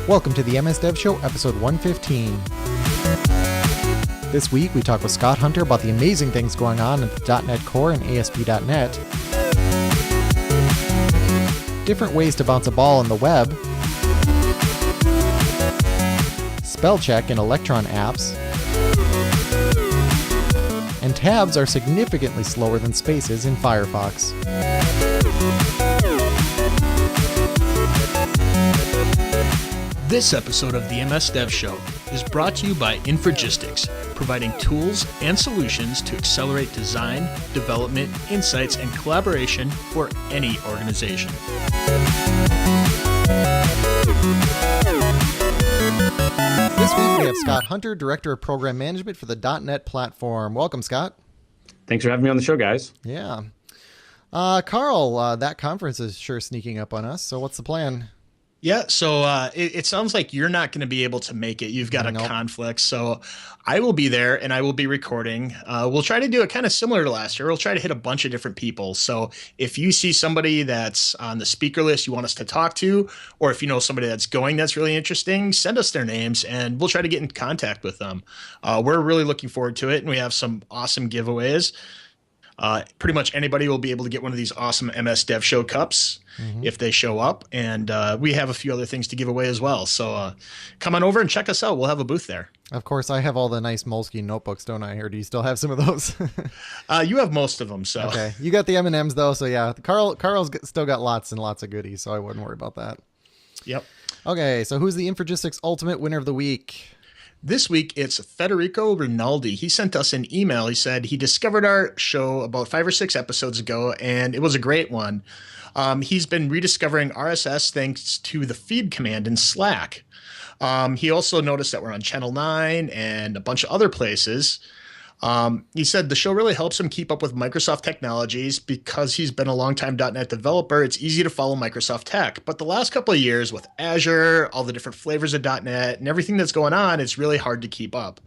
Welcome to the MS Dev Show, episode 115. This week, we talk with Scott Hunter about the amazing things going on at the .NET Core and ASP.NET, different ways to bounce a ball on the web, spell check in Electron apps, and tabs are significantly slower than spaces in Firefox. This episode of the MS Dev Show is brought to you by Infragistics, providing tools and solutions to accelerate design, development, insights, and collaboration for any organization. This week we have Scott Hunter, Director of Program Management for the .NET platform. Welcome, Scott. Thanks for having me on the show, guys. Yeah. Carl, that conference is sure sneaking up on us, so what's the plan? Yeah, so it sounds like you're not going to be able to make it. You've got a conflict. So I will be there and I will be recording. We'll try to do it kind of similar to last year. We'll try to hit a bunch of different people. So if you see somebody that's on the speaker list you want us to talk to, or if you know somebody that's going that's really interesting, send us their names and we'll try to get in contact with them. We're really looking forward to it, and we have some awesome giveaways. Pretty much anybody will be able to get one of these awesome MS Dev Show cups if they show up. And we have a few other things to give away as well. So come on over and check us out. We'll have a booth there. Of course, I have all the nice Moleskine notebooks, don't I? Or do you still have some of those? You have most of them. So okay, you got the M&Ms though. So yeah, Carl's still got lots and lots of goodies. So I wouldn't worry about that. Yep. Okay, so who's the Infragistics Ultimate Winner of the Week? This week, it's Federico Rinaldi. He sent us an email. He said he discovered our show about 5 or 6 episodes ago, and it was a great one. He's been rediscovering RSS thanks to the feed command in Slack. He also noticed that we're on Channel 9 and a bunch of other places. He said the show really helps him keep up with Microsoft technologies because he's been a longtime .NET developer. It's easy to follow Microsoft tech. But the last couple of years with Azure, all the different flavors of .NET, and everything that's going on, it's really hard to keep up.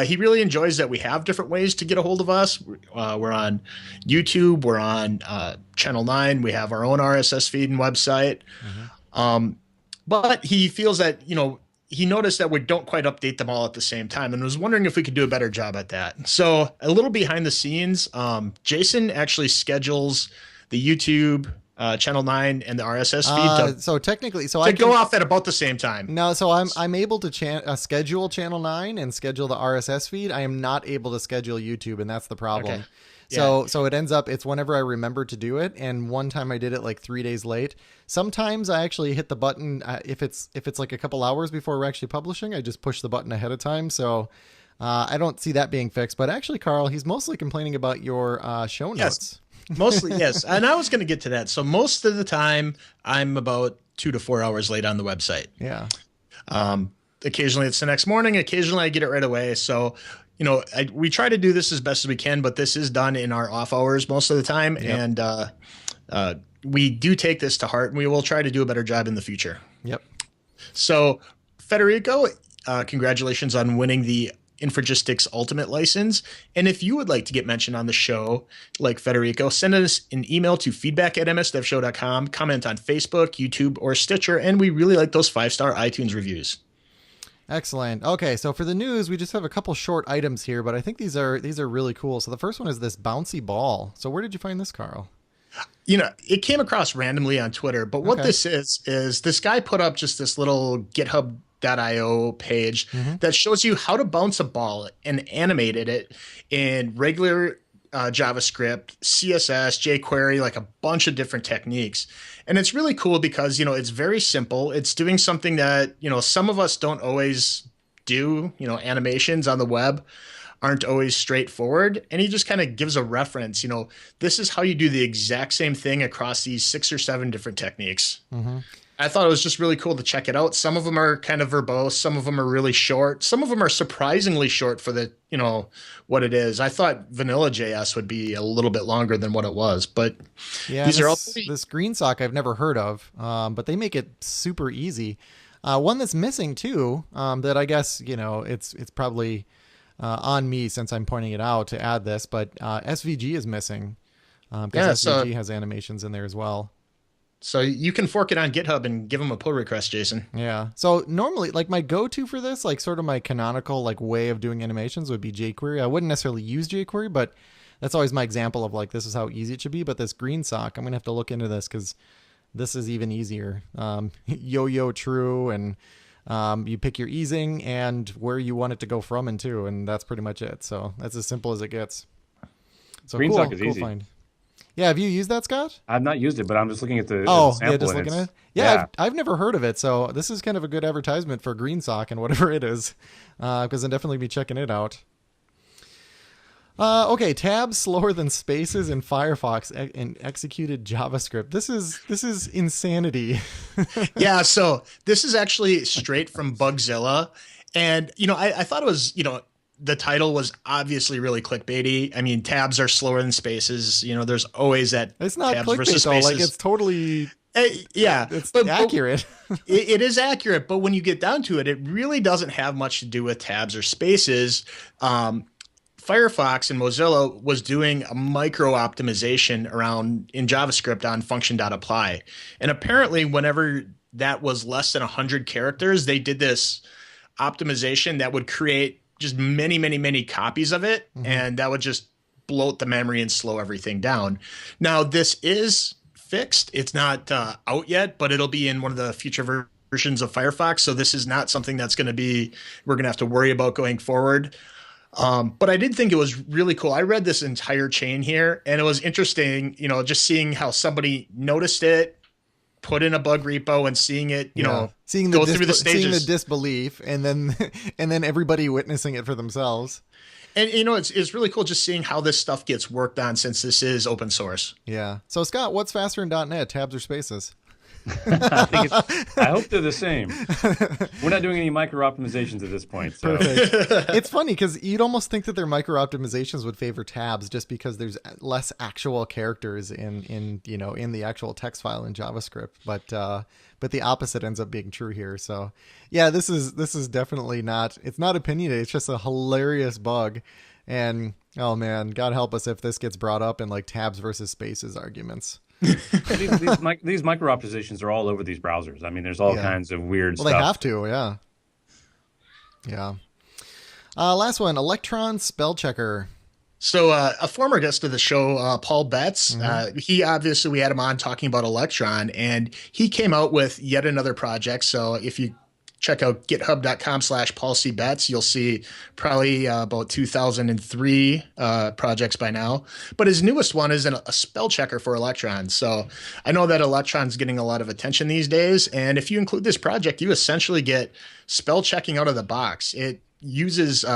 He really enjoys that we have different ways to get a hold of us. We're on YouTube. We're on Channel 9. We have our own RSS feed and website. But he feels that, he noticed that we don't quite update them all at the same time and was wondering if we could do a better job at that. So a little behind the scenes, Jason actually schedules the YouTube, Channel 9 and the RSS feed so technically, I go off at about the same time. No, so I'm able to schedule Channel 9 and schedule the RSS feed. I am not able to schedule YouTube, and that's the problem. Okay. So it ends up, it's whenever I remember to do it. And one time I did it like 3 days late. Sometimes I actually hit the button. If it's like a couple hours before we're actually publishing, I just push the button ahead of time. So I don't see that being fixed. But actually, Carl, he's mostly complaining about your show notes. Mostly, yes. And I was going to get to that. So most of the time, I'm about 2 to 4 hours late on the website. Yeah. Occasionally it's the next morning. Occasionally I get it right away. So, we try to do this as best as we can, but this is done in our off hours most of the time. Yep. And we do take this to heart, and we will try to do a better job in the future. Yep. So, Federico, congratulations on winning the Infragistics Ultimate license. And if you would like to get mentioned on the show, like Federico, send us an email to feedback@msdevshow.com, comment on Facebook, YouTube, or Stitcher, and we really like those 5-star iTunes reviews. Excellent. Okay, so for the news, we just have a couple short items here, but I think these are really cool. So the first one is this bouncy ball. So where did you find this, Carl? It came across randomly on Twitter, but what this is this guy put up just this little GitHub.io page that shows you how to bounce a ball and animated it in regular JavaScript, CSS, jQuery, like a bunch of different techniques. And it's really cool because, it's very simple. It's doing something that, some of us don't always do. Animations on the web aren't always straightforward. And he just kind of gives a reference. This is how you do the exact same thing across these 6 or 7 different techniques. I thought it was just really cool to check it out. Some of them are kind of verbose. Some of them are really short. Some of them are surprisingly short for the, what it is. I thought vanilla JS would be a little bit longer than what it was, but these are all this green sock I've never heard of, but they make it super easy. One that's missing too, that I guess, it's probably on me since I'm pointing it out to add this, but SVG is missing because SVG has animations in there as well. So you can fork it on GitHub and give them a pull request, Jason. Yeah. So normally, like my go-to for this, like sort of my canonical like way of doing animations would be jQuery. I wouldn't necessarily use jQuery, but that's always my example of like this is how easy it should be. But this green sock, I'm gonna have to look into this because this is even easier. Yo-yo true, and you pick your easing and where you want it to go from and to, and that's pretty much it. So that's as simple as it gets. So green cool, sock is cool easy. Find. Yeah, have you used that, Scott? I've not used it, but I'm just looking at the Oh, sample yeah, just and looking it's- at it. Yeah, I've never heard of it, so this is kind of a good advertisement for green sock and whatever it is, because I'll definitely be checking it out. Okay, tabs slower than spaces in Firefox in executed JavaScript. This is insanity. Yeah, so this is actually straight from Bugzilla. And, I thought it was, the title was obviously really clickbaity. I mean, tabs are slower than spaces. There's always that It's not tabs clickbait versus though. spaces. Like it's totally Yeah, it's but accurate. it is accurate. But when you get down to it, it really doesn't have much to do with tabs or spaces. Firefox and Mozilla was doing a micro optimization around in JavaScript on function.apply. And apparently whenever that was less than 100 characters, they did this optimization that would create just many, many, many copies of it. Mm-hmm. And that would just bloat the memory and slow everything down. Now, this is fixed. It's not out yet, but it'll be in one of the future versions of Firefox. So this is not something that's we're going to have to worry about going forward. But I did think it was really cool. I read this entire chain here, and it was interesting, just seeing how somebody noticed it, put in a bug repo, and seeing it, seeing go through the stages, seeing the disbelief, and then everybody witnessing it for themselves. And it's really cool just seeing how this stuff gets worked on since this is open source. Yeah. So Scott, what's faster in .NET, tabs or spaces? I hope they're the same. We're not doing any micro optimizations at this point. So. Perfect. It's funny because you'd almost think that their micro optimizations would favor tabs just because there's less actual characters in the actual text file in JavaScript. But the opposite ends up being true here. So yeah, this is definitely not. It's not opinionated. It's just a hilarious bug. And oh man, God help us if this gets brought up in like tabs versus spaces arguments. these micro optimizations are all over these browsers. I mean, there's all kinds of weird stuff. Well, they have to, yeah. Yeah. Last one, Electron spell checker. So a former guest of the show, Paul Betts, we had him on talking about Electron, and he came out with yet another project. So if you check out github.com/Paul C. Betts, you'll see probably about 2003 projects by now. But his newest one is a spell checker for Electron. So I know that Electron's getting a lot of attention these days. And if you include this project, you essentially get spell checking out of the box. It uses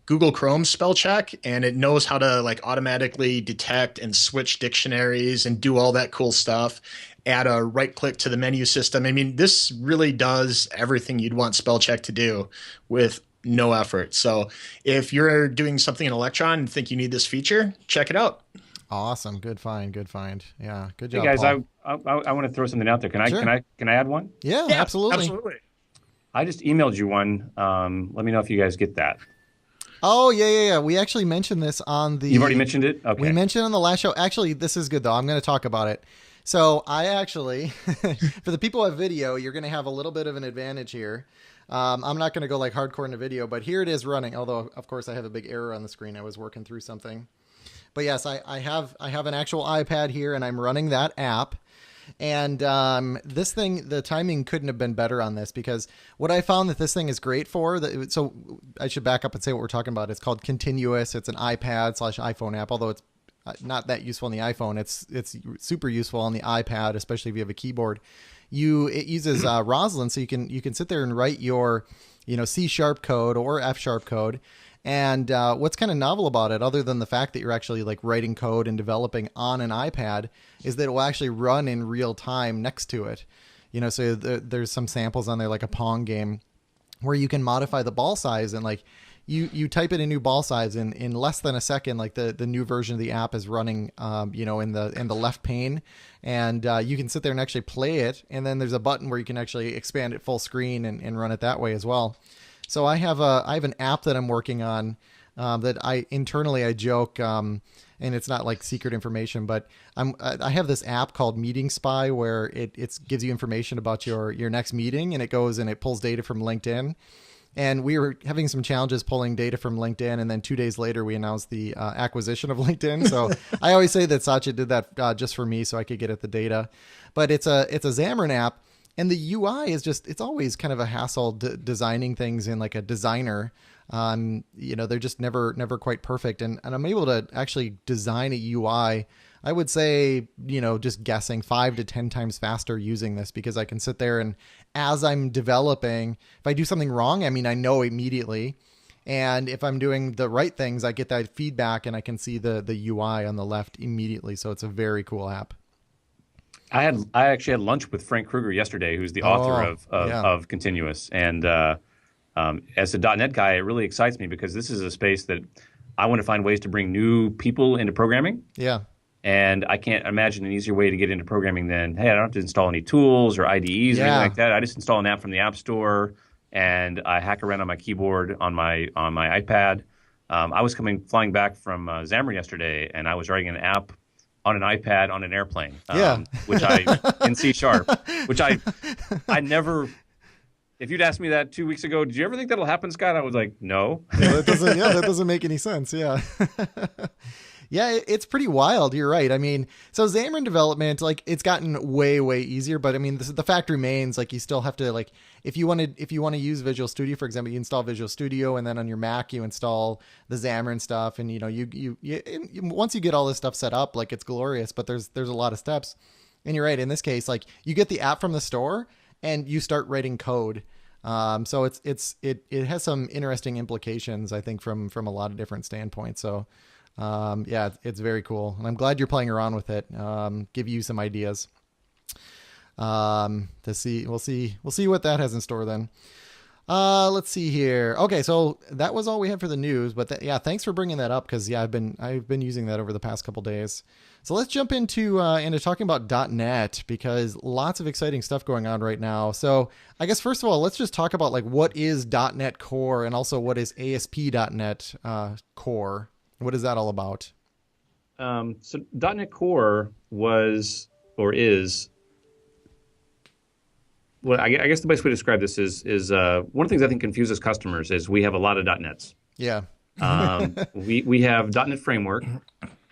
Google Chrome spell check, and it knows how to like automatically detect and switch dictionaries and do all that cool stuff. Add a right click to the menu system. I mean, this really does everything you'd want spell check to do with no effort. So if you're doing something in Electron and think you need this feature, check it out. Awesome. Good find. Yeah. Good job. Hey guys, Paul. I want to throw something out there. Can I add one? Yeah, absolutely. I just emailed you one. Let me know if you guys get that. Oh, yeah. We actually mentioned this on the... You've already mentioned it? Okay. We mentioned on the last show. Actually, this is good, though. I'm going to talk about it. So I actually, for the people who have video, you're going to have a little bit of an advantage here. I'm not going to go like hardcore in the video, but here it is running. Although, of course, I have a big error on the screen. I was working through something. But yes, I have an actual iPad here, and I'm running that app. And this thing, the timing couldn't have been better on this, because what I found that this thing is great for, so I should back up and say what we're talking about. It's called Continuous. It's an iPad/iPhone app, although it's not that useful on the iPhone. It's super useful on the iPad, especially if you have a keyboard. It uses Roslyn, so you can sit there and write your C# code or F# code. And what's kind of novel about it, other than the fact that you're actually like writing code and developing on an iPad, is that it will actually run in real time next to it. So there's some samples on there, like a Pong game, where you can modify the ball size, and like you type in a new ball size, and in less than a second, like the new version of the app is running, in the left pane, and you can sit there and actually play it. And then there's a button where you can actually expand it full screen and run it that way as well. So I have an app that I'm working on that I internally I joke, and it's not like secret information, but I have this app called Meeting Spy where it gives you information about your next meeting, and it goes and it pulls data from LinkedIn. And we were having some challenges pulling data from LinkedIn, and then 2 days later we announced the acquisition of LinkedIn. So I always say that Satya did that just for me, so I could get at the data. But it's a Xamarin app, and the UI is it's always kind of a hassle designing things in like a designer. They're just never quite perfect, and I'm able to actually design a UI. I would say, just guessing 5 to 10 times faster using this, because I can sit there and as I'm developing, if I do something wrong, I know immediately. And if I'm doing the right things, I get that feedback and I can see the UI on the left immediately. So it's a very cool app. I actually had lunch with Frank Kruger yesterday, who's the author of Continuous. And as a .NET guy, it really excites me because this is a space that I want to find ways to bring new people into programming. Yeah. And I can't imagine an easier way to get into programming than, hey, I don't have to install any tools or IDEs or anything like that. I just install an app from the App Store and I hack around on my keyboard on my iPad. I was flying back from Xamarin yesterday, and I was writing an app on an iPad on an airplane, which in C#, which I never. If you'd asked me that 2 weeks ago, did you ever think that'll happen, Scott? I was like, no. That doesn't make any sense. Yeah. Yeah, it's pretty wild. You're right. So Xamarin development, it's gotten way, way easier. But the fact remains, you still have to, if you want to use Visual Studio, for example, you install Visual Studio, and then on your Mac you install the Xamarin stuff, and you once you get all this stuff set up, it's glorious. But there's a lot of steps, and you're right. In this case, you get the app from the store and you start writing code. So it has some interesting implications, I think, from a lot of different standpoints. So. It's very cool, and I'm glad you're playing around with it. Give you some ideas to see. We'll see what that has in store then. Let's see here. Okay, so that was all we had for the news, but thanks for bringing that up, because I've been using that over the past couple days. So let's jump into talking about .NET, because lots of exciting stuff going on right now. So I guess first of all, let's just talk about what is .NET Core, and also what is ASP.NET Core. What is that all about? So .NET Core was, or is, well, I guess the best way to describe this is one of the things I think confuses customers is we have a lot of .NETs. Yeah. We have .NET Framework,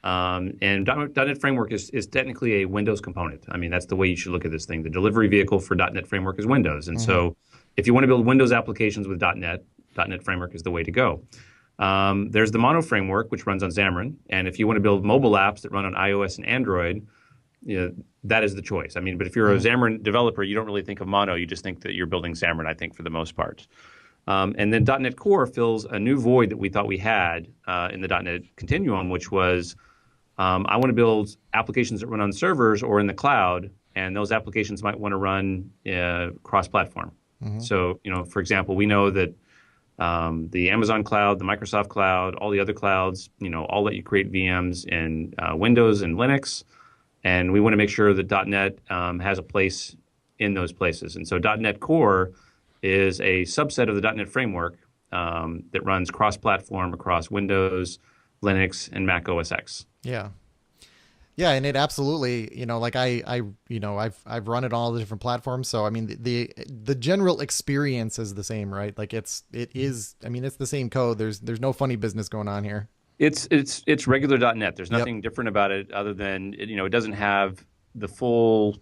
and .NET Framework is technically a Windows component. That's the way you should look at this thing. The delivery vehicle for .NET Framework is Windows. And so if you want to build Windows applications with .NET Framework is the way to go. There's the Mono framework, which runs on Xamarin. And if you want to build mobile apps that run on iOS and Android, that is the choice. But if you're a Xamarin developer, you don't really think of Mono. You just think that you're building Xamarin, I think, for the most part. And then .NET Core fills a new void that we thought we had in the .NET Continuum, which was I want to build applications that run on servers or in the cloud, and those applications might want to run cross-platform. So, for example, we know that the Amazon cloud, the Microsoft cloud, all the other clouds, all let you create VMs in Windows and Linux. And we want to make sure that .NET has a place in those places. And so .NET Core is a subset of the .NET framework that runs cross-platform across Windows, Linux, and Mac OS X. Yeah. Yeah, and it absolutely, I've run it on all the different platforms. So the general experience is the same, right? It's the same code. There's no funny business going on here. It's regular .NET. There's nothing different about it other than it doesn't have the full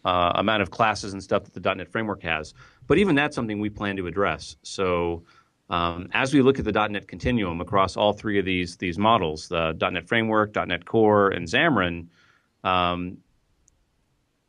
amount of classes and stuff that the .NET framework has. But even that's something we plan to address. So as we look at the .NET Continuum across all three of these models, the .NET Framework, .NET Core, and Xamarin,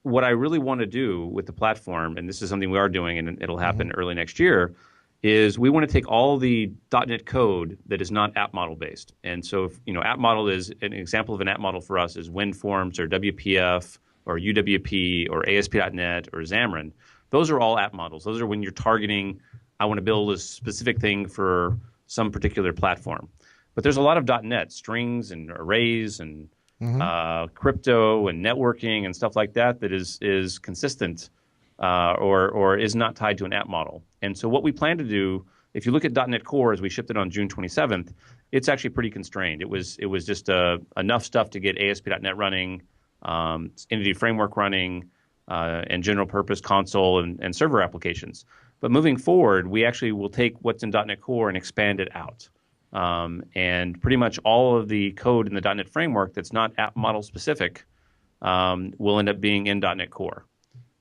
what I really want to do with the platform, and this is something we are doing and it'll happen early next year, is we want to take all the .NET code that is not app model based. And so, app model is an example of an app model for us is WinForms or WPF or UWP or ASP.NET or Xamarin. Those are all app models. Those are when you're targeting, I want to build a specific thing for some particular platform. But there's a lot of .NET, strings and arrays and crypto and networking and stuff like that is consistent or is not tied to an app model. And so what we plan to do if you look at .NET Core as we shipped it on June 27th, it's actually pretty constrained. It was just enough stuff to get ASP.NET running, Entity Framework running, and general purpose console and server applications. But moving forward, we actually will take what's in .NET Core and expand it out. And pretty much all of the code in the .NET Framework that's not app model specific will end up being in .NET Core.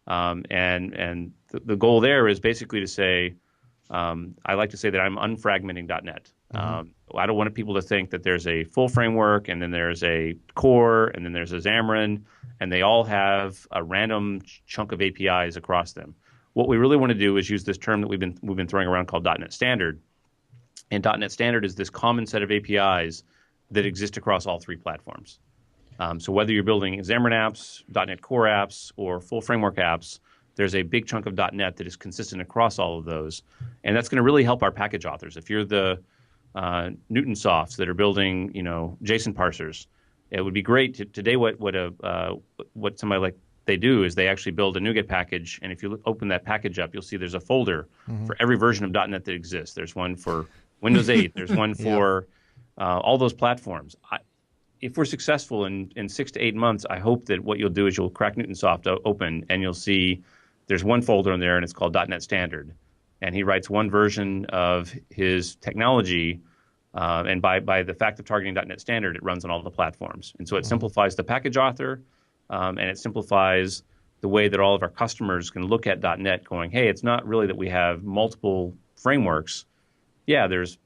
And the goal there is basically to say, I like to say that I'm unfragmenting .NET. I don't want people to think that there's a full framework and then there's a core and then there's a Xamarin and they all have a random chunk of APIs across them. What we really want to do is use this term that we've been throwing around called .NET Standard. And .NET Standard is this common set of APIs that exist across all three platforms. So whether you're building Xamarin apps, .NET Core apps, or full framework apps, there's a big chunk of .NET that is consistent across all of those. And that's going to really help our package authors. If you're the Newton Softs that are building, JSON parsers, it would be great today. What somebody like they do is they actually build a NuGet package, and if you open that package up, you'll see there's a folder for every version of .NET that exists. There's one for Windows 8. There's one for all those platforms. If we're successful in 6 to 8 months, I hope that what you'll do is you'll crack Newton Soft open, and you'll see there's one folder in there, and it's called .NET Standard. And he writes one version of his technology, and by the fact of targeting .NET Standard, it runs on all the platforms. And so it simplifies the package author, and it simplifies the way that all of our customers can look at .NET going, hey, it's not really that we have multiple frameworks. Yeah, there's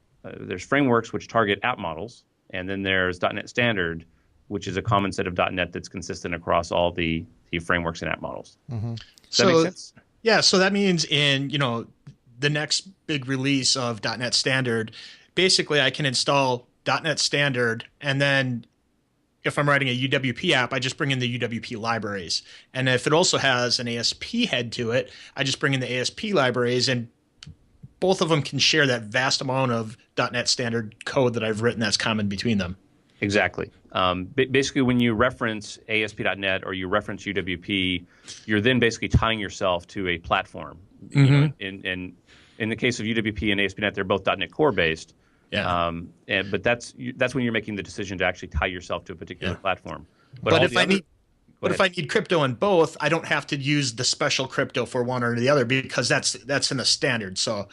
frameworks which target app models, and then there's .NET Standard, which is a common set of .NET that's consistent across all the frameworks and app models. Does that make sense? Yeah, so that means in the next big release of .NET Standard, basically I can install .NET Standard, and then if I'm writing a UWP app, I just bring in the UWP libraries. And if it also has an ASP head to it, I just bring in the ASP libraries, and both of them can share that vast amount of .NET Standard code that I've written that's common between them. Exactly. Basically, when you reference ASP.NET or you reference UWP, you're then basically tying yourself to a platform. In the case of UWP and ASP.NET, they're both .NET Core based. Yeah. But that's when you're making the decision to actually tie yourself to a particular platform. But if I need crypto in both, I don't have to use the special crypto for one or the other because that's in the standard. So.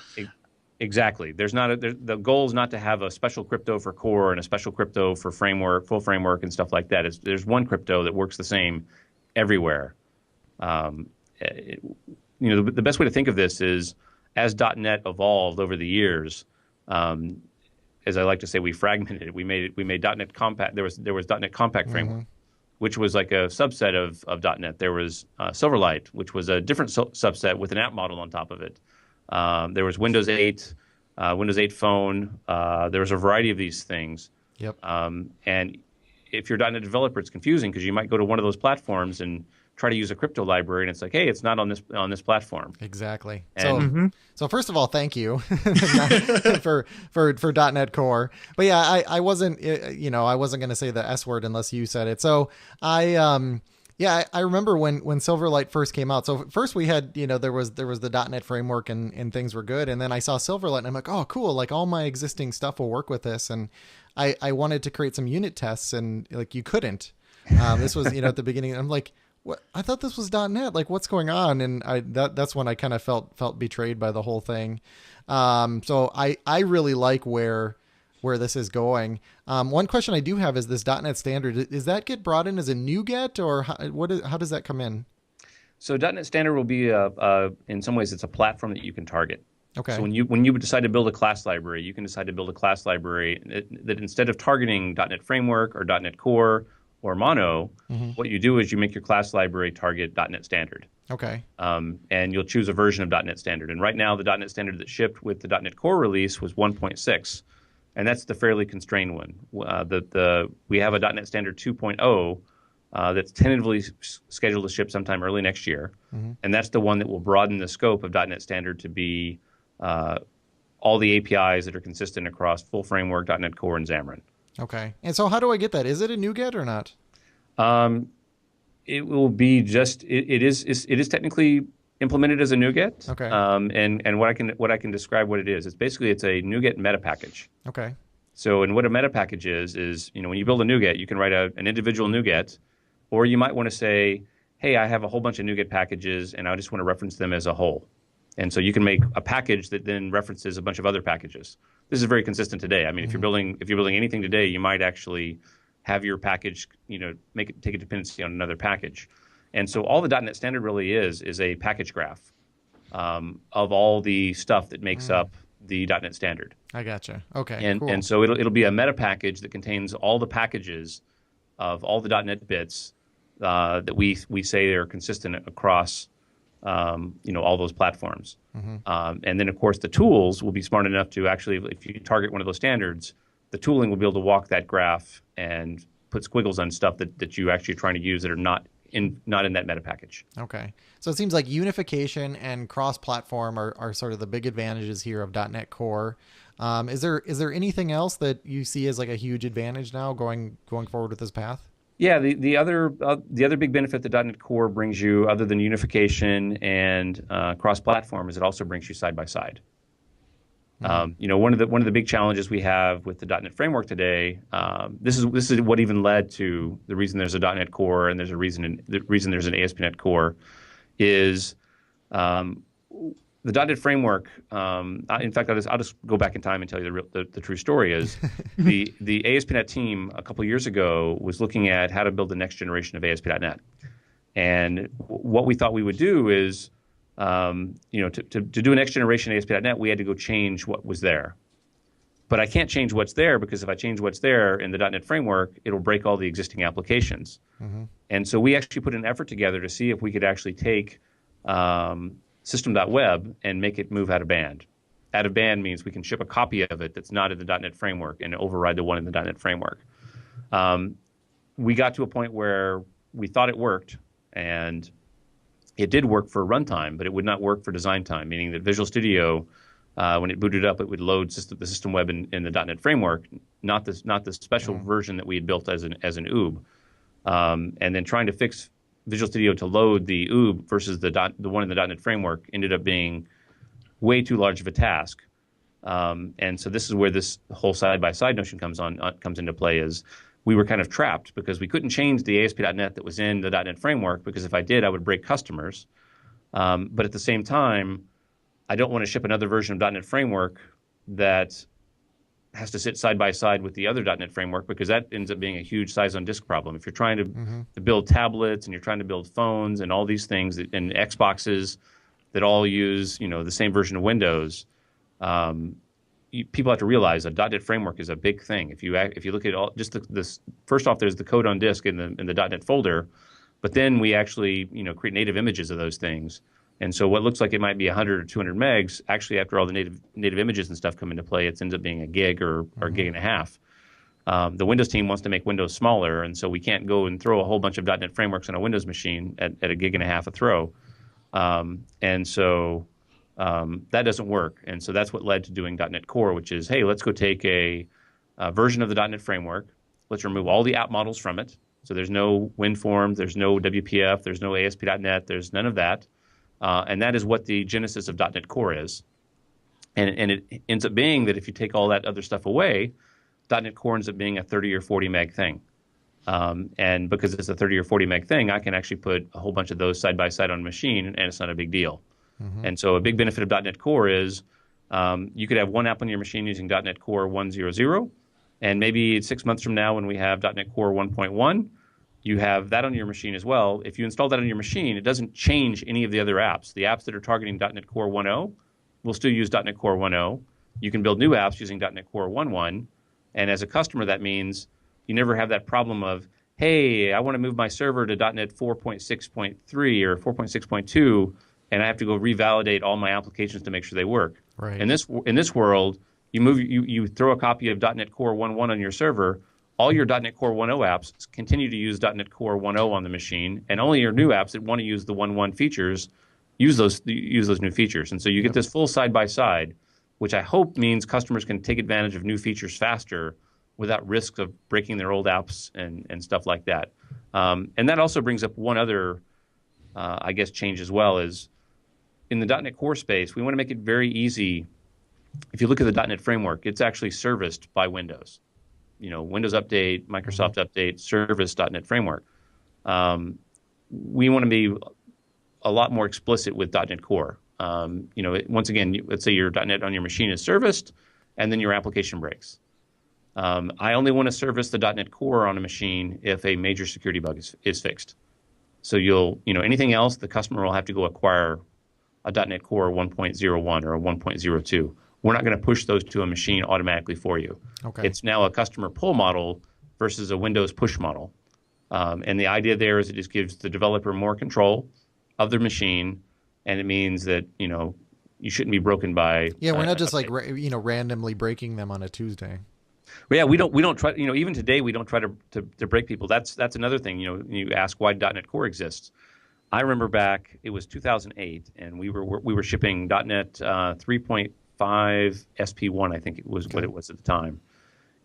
Exactly. The goal is not to have a special crypto for core and a special crypto for framework, full framework, and stuff like that. There's one crypto that works the same everywhere. The best way to think of this is as .NET evolved over the years. As I like to say, we fragmented it. We made .NET Compact. There was .NET Compact framework, which was like a subset of .NET. There was Silverlight, which was a different subset with an app model on top of it. There was Windows 8, Windows 8 Phone. There was a variety of these things. Yep. And if you're a .NET developer, it's confusing because you might go to one of those platforms and try to use a crypto library, and it's like, hey, it's not on this platform. Exactly. And So first of all, thank you for .NET Core. But yeah, I wasn't going to say the S word unless you said it. So I remember when Silverlight first came out. So first we had, there was the .NET framework and things were good. And then I saw Silverlight and I'm like, oh, cool. Like all my existing stuff will work with this. And I wanted to create some unit tests and like you couldn't. This was, at the beginning. I'm like, what? I thought this was .NET. Like what's going on? And that's when I kind of felt betrayed by the whole thing. So I really like where this is going. One question I do have is this .NET Standard. Does that get brought in as a NuGet or how does that come in? So .NET Standard will be in some ways it's a platform that you can target. Okay. So when you decide to build a class library, you can decide to build a class library that instead of targeting .NET Framework or .NET Core or Mono, what you do is you make your class library target .NET Standard. Okay. And you'll choose a version of .NET Standard. And right now, the .NET Standard that shipped with the .NET Core release was 1.6. And that's the fairly constrained one. We have a .NET Standard 2.0 that's tentatively scheduled to ship sometime early next year. And that's the one that will broaden the scope of .NET Standard to be all the APIs that are consistent across full framework, .NET Core, and Xamarin. Okay. And so how do I get that? Is it a NuGet or not? It will be just it is technically implemented as a NuGet. Okay. And what I can describe what it is. It's a NuGet meta package. Okay. So, and what a meta package is, when you build a NuGet, you can write an individual NuGet, or you might want to say, hey, I have a whole bunch of NuGet packages and I just want to reference them as a whole. And so you can make a package that then references a bunch of other packages. This is very consistent today. I mean, if you're building anything today, you might actually have your package, take a dependency on another package. And so all the .NET Standard really is a package graph of all the stuff that makes up the .NET Standard. I gotcha. Okay. And cool. and so it'll be a meta package that contains all the packages of all the .NET bits that we say are consistent across all those platforms. And then of course the tools will be smart enough to actually, if you target one of those standards, the tooling will be able to walk that graph and put squiggles on stuff that you actually are trying to use that are not in that meta package. Okay. So it seems like unification and cross-platform are sort of the big advantages here of .NET Core. Is there anything else that you see as like a huge advantage now going forward with this path? Yeah, the other big benefit that .NET Core brings you, other than unification and cross-platform, is it also brings you side by side. One of the big challenges we have with the .NET framework today, this is what even led to the reason there's a .NET Core and the reason there's an ASP.NET Core, is the .NET framework. In fact, I'll just go back in time and tell you the true story. Is the ASP.NET team a couple years ago was looking at how to build the next generation of ASP.NET, and what we thought we would do is, to do a next generation ASP.NET, we had to go change what was there. But I can't change what's there, because if I change what's there in the .NET framework, it'll break all the existing applications. And so we actually put an effort together to see if we could actually take system.web and make it move out of band. Out of band means we can ship a copy of it that's not in the .NET framework and override the one in the .NET framework. We got to a point where we thought it worked, and it did work for runtime, but it would not work for design time, meaning that Visual Studio, when it booted up, it would load the system web in the .NET framework, not the special version that we had built as an OOB. And then trying to fix Visual Studio to load the OOB versus the one in the .NET framework ended up being way too large of a task. And so this is where this whole side-by-side notion comes into play. Is we were kind of trapped because we couldn't change the ASP.NET that was in the .NET framework, because if I did, I would break customers. But at the same time, I don't want to ship another version of .NET framework that has to sit side by side with the other .NET framework, because that ends up being a huge size on disk problem. If you're trying to build tablets and you're trying to build phones and all these things and Xboxes that all use the same version of Windows, people have to realize a .NET framework is a big thing. If you look at all just this, first off, there's the code on disk in the .NET folder, but then we actually create native images of those things. And so what looks like it might be 100 or 200 megs, actually after all the native images and stuff come into play, it ends up being a gig or a gig and a half. The Windows team wants to make Windows smaller, and so we can't go and throw a whole bunch of .NET frameworks on a Windows machine at a gig and a half a throw. And so that doesn't work. And so that's what led to doing .NET Core, which is, hey, let's go take a version of the .NET framework. Let's remove all the app models from it. So there's no WinForms, there's no WPF, there's no ASP.NET, there's none of that. And that is what the genesis of .NET Core is. And it ends up being that if you take all that other stuff away, .NET Core ends up being a 30 or 40 meg thing. And because it's a 30 or 40 meg thing, I can actually put a whole bunch of those side by side on a machine, and it's not a big deal. And so a big benefit of .NET Core is you could have one app on your machine using .NET Core 1.0.0, and maybe 6 months from now when we have .NET Core 1.1, you have that on your machine as well. If you install that on your machine, it doesn't change any of the other apps. The apps that are targeting .NET Core 1.0 will still use .NET Core 1.0. You can build new apps using .NET Core 1.1, and as a customer, that means you never have that problem of, hey, I want to move my server to .NET 4.6.3 or 4.6.2, and I have to go revalidate all my applications to make sure they work. Right. In this world, you throw a copy of .NET Core 1.1 on your server. All your .NET Core 1.0 apps continue to use .NET Core 1.0 on the machine, and only your new apps that want to use the 1.1 features use those new features. And so you get this full side by side, which I hope means customers can take advantage of new features faster without risk of breaking their old apps and stuff like that. And that also brings up one other, change as well is in the .NET Core space, we want to make it very easy. If you look at the .NET framework, it's actually serviced by Windows. Windows Update, Microsoft Update, service .NET framework. We want to be a lot more explicit with .NET Core. Once again, let's say your .NET on your machine is serviced, and then your application breaks. I only want to service the .NET Core on a machine if a major security bug is fixed. So anything else, the customer will have to go acquire a .NET Core 1.01 or a 1.02. We're not going to push those to a machine automatically for you. Okay. It's now a customer pull model versus a Windows push model. And the idea there is it just gives the developer more control of their machine, and it means that you shouldn't be broken by. Yeah, we're not just randomly breaking them on a Tuesday. Well, yeah, we don't try. Even today we don't try to break people. That's another thing. You ask why .NET Core exists. I remember back, it was 2008, and we were shipping .NET 3.5 SP1, I think it was what it was at the time,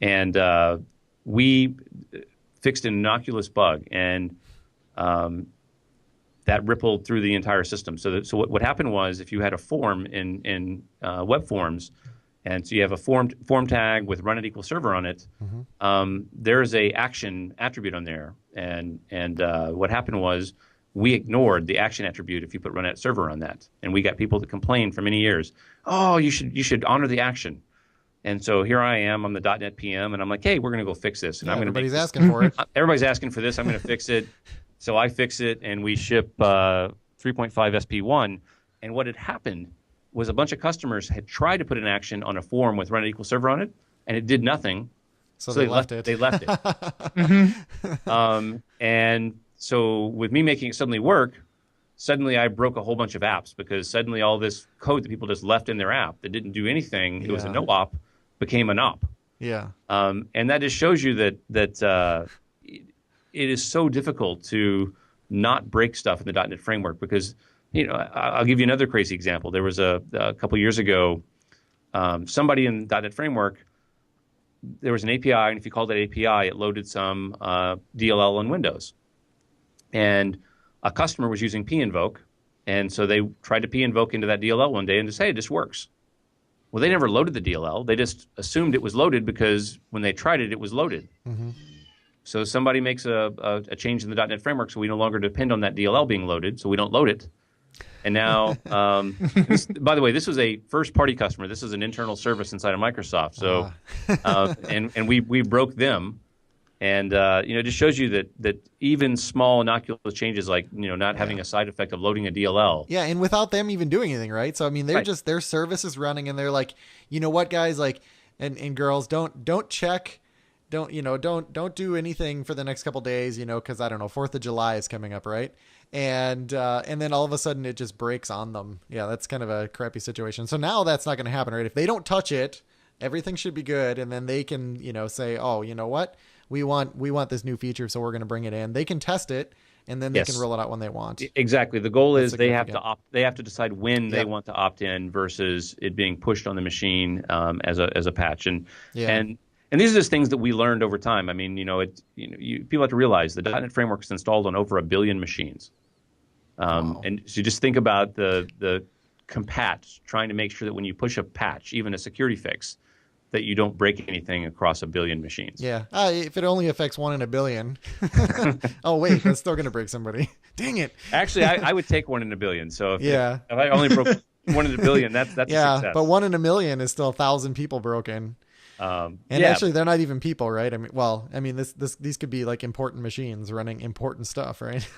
and we fixed an innocuous bug, and that rippled through the entire system. So what happened was, if you had a form in web forms, and so you have a form tag with run at equal server on it, there is a action attribute on there, and what happened was, we ignored the action attribute if you put run at server on that, and we got people to complain for many years. Oh, you should honor the action. And so here I am, I'm the .NET PM, and I'm like, hey, we're going to go fix this. And everybody's asking for it. Everybody's asking for this. I'm going to fix it. So I fix it, and we ship 3.5 SP1. And what had happened was a bunch of customers had tried to put an action on a form with run at equal server on it, and it did nothing. So they left it. They left it. And so with me making it suddenly work, suddenly I broke a whole bunch of apps, because suddenly all this code that people just left in their app that didn't do anything, it was a no-op, became an op. Yeah. And that just shows you that it is so difficult to not break stuff in the .NET framework, because, I'll give you another crazy example. There was a couple years ago, somebody in .NET framework, there was an API, and if you called that API, it loaded some DLL on Windows. And a customer was using pinvoke, and so they tried to pinvoke into that DLL one day and just, hey, this works. Well, they never loaded the DLL. They just assumed it was loaded because when they tried it, it was loaded. So somebody makes a change in the .NET framework, so we no longer depend on that DLL being loaded, so we don't load it. And now, by the way, this was a first-party customer. This is an internal service inside of Microsoft. So, and we broke them. And it just shows you that even small innocuous changes, like not having a side effect of loading a DLL. Yeah, and without them even doing anything, right? So I mean, they're just, their service is running, and they're like, you know what, guys, like, and girls, don't check, don't do anything for the next couple days, because I don't know, 4th of July is coming up, right? And then all of a sudden it just breaks on them. Yeah, that's kind of a crappy situation. So now that's not going to happen, right? If they don't touch it, everything should be good, and then they can say, oh, you know what? We want this new feature, so we're going to bring it in. They can test it, and then they can roll it out when they want. Exactly. The goal is they have to decide when they want to opt in versus it being pushed on the machine as a patch. And these are just things that we learned over time. I mean, people have to realize the .NET framework is installed on over 1 billion machines. And so just think about the compat, trying to make sure that when you push a patch, even a security fix, that you don't break anything across 1 billion machines. Yeah. If it only affects 1 in 1 billion. Oh, wait, that's still going to break somebody. Dang it. Actually, I would take 1 in 1 billion. So if I only broke 1 in 1 billion, that's a success. But 1 in 1 million is still 1,000 people broken. Actually, they're not even people, right? These could be like important machines running important stuff, right?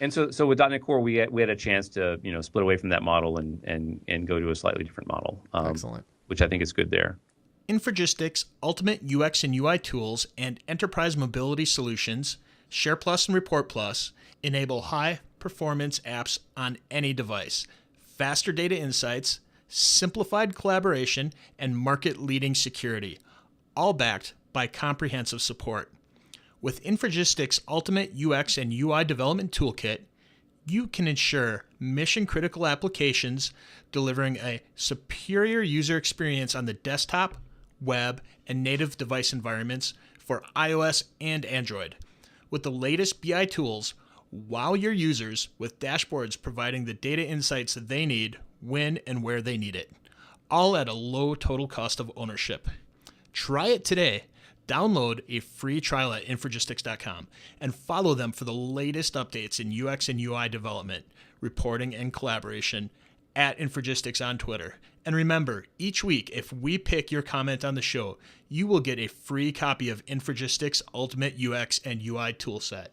And so with .NET Core, we had a chance to split away from that model and go to a slightly different model. Excellent. Which I think is good there. Infragistics' ultimate UX and UI tools and enterprise mobility solutions, SharePlus and ReportPlus, enable high-performance apps on any device, faster data insights, simplified collaboration, and market-leading security, all backed by comprehensive support. With Infragistics' ultimate UX and UI development toolkit, you can ensure mission-critical applications delivering a superior user experience on the desktop, web, and native device environments for iOS and Android. With the latest BI tools, Wow your users with dashboards providing the data insights that they need when and where they need it, all at a low total cost of ownership. Try it today. Download a free trial at Infragistics.com and follow them for the latest updates in UX and UI development, reporting, and collaboration at Infragistics on Twitter. And remember, each week, if we pick your comment on the show, you will get a free copy of Infragistics Ultimate UX and UI Toolset.